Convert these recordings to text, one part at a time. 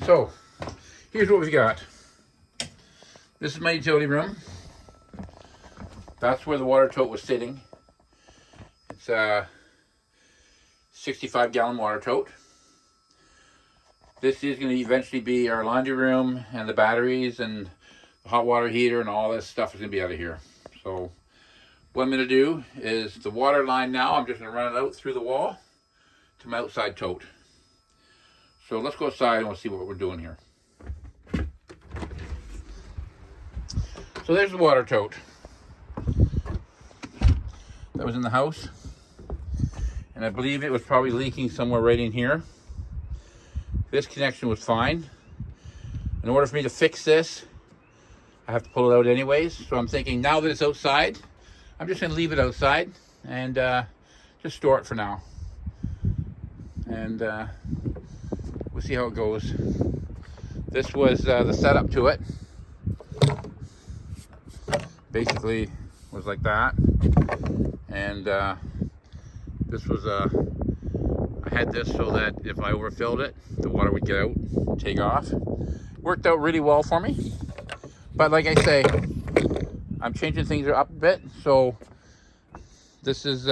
So, here's what we've got. This is my utility room. That's where the water tote was sitting. It's a 65-gallon water tote. This is going to eventually be our laundry room, and the batteries and the hot water heater and all this stuff is going to be out of here. So what I'm going to do is the water line now, I'm just going to run it out through the wall to my outside tote. So let's go outside and we'll see what we're doing here. So there's the water tote. That was in the house. And I believe it was probably leaking somewhere right in here. This connection was fine. In order for me to fix this, I have to pull it out anyways. So I'm thinking now that it's outside, I'm just going to leave it outside and just store it for now. And we'll see how it goes. This was the setup to it. Basically was like that. And this was I had this so that if I overfilled it, the water would get out and take off. Worked out really well for me. But like I say, I'm changing things up a bit. So this is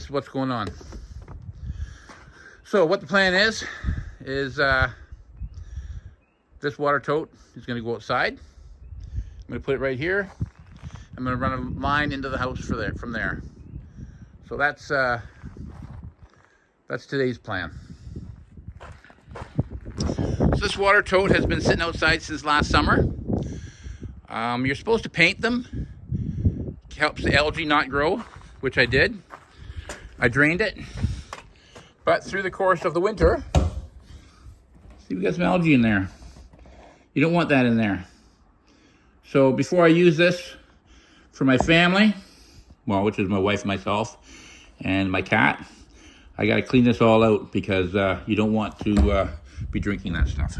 what's going on. So what the plan is this water tote is going to go outside. I'm going to put it right here. I'm going to run a line into the house from there. So that's today's plan. So this water tote has been sitting outside since last summer. You're supposed to paint them. It helps the algae not grow, which I did. I drained it. But through the course of the winter, see, we got some algae in there. You don't want that in there. So before I use this for my family, well, which is my wife and myself and my cat, I got to clean this all out because you don't want to be drinking that stuff.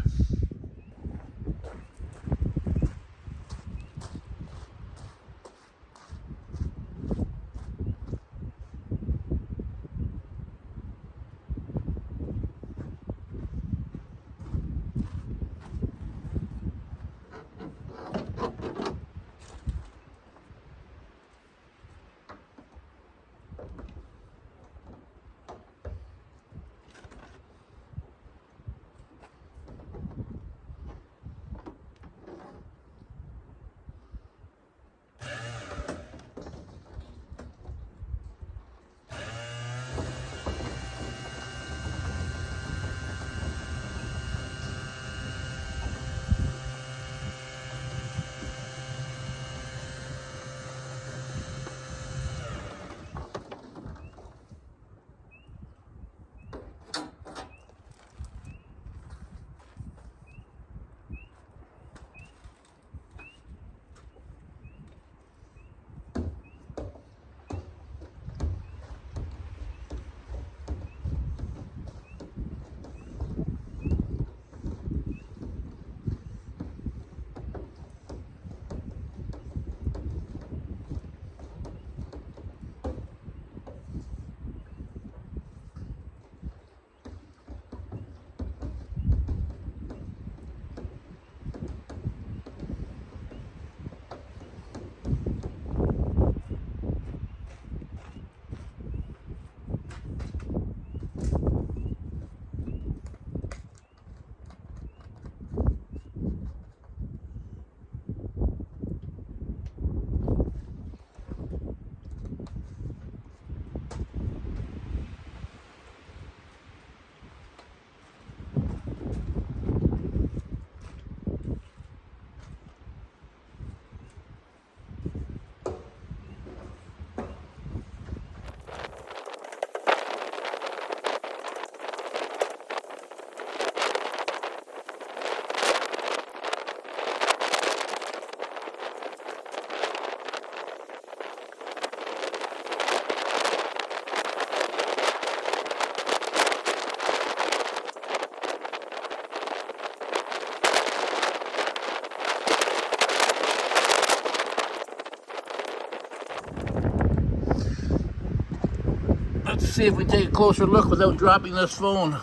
Let's see if we take a closer look without dropping this phone.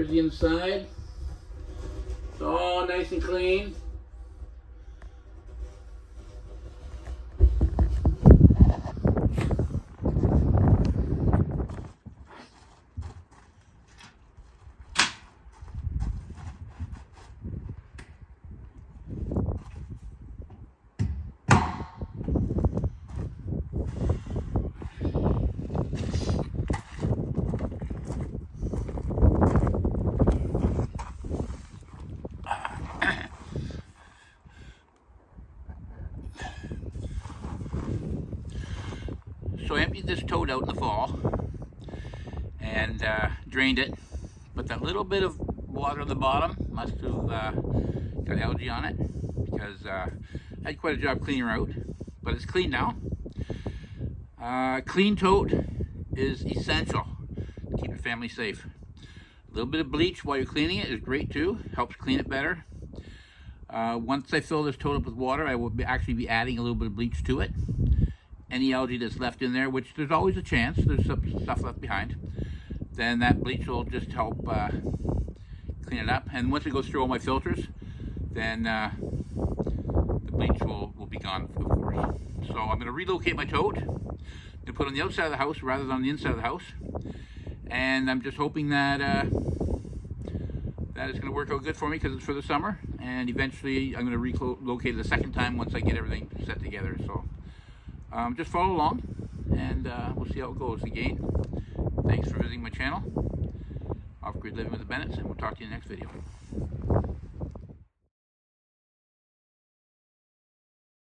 Here's the inside. It's all nice and clean. So I emptied this tote out in the fall and drained it, but that little bit of water on the bottom must have got algae on it, because I had quite a job cleaning her out, but it's clean now. Clean tote is essential to keep your family safe. A little bit of bleach while you're cleaning it is great too, helps clean it better. Once I fill this tote up with water, I will actually be adding a little bit of bleach to it. Any algae that's left in there, which there's always a chance, there's some stuff left behind, then that bleach will just help clean it up. And once it goes through all my filters, then the bleach will be gone, of course. So I'm going to relocate my tote. I'm going to put it on the outside of the house rather than on the inside of the house. And I'm just hoping that that it's going to work out good for me, because it's for the summer. And eventually I'm going to relocate it a second time once I get everything set together. So just follow along, and we'll see how it goes. Again, thanks for visiting my channel, Off Grid Living with the Bennetts, and we'll talk to you in the next video.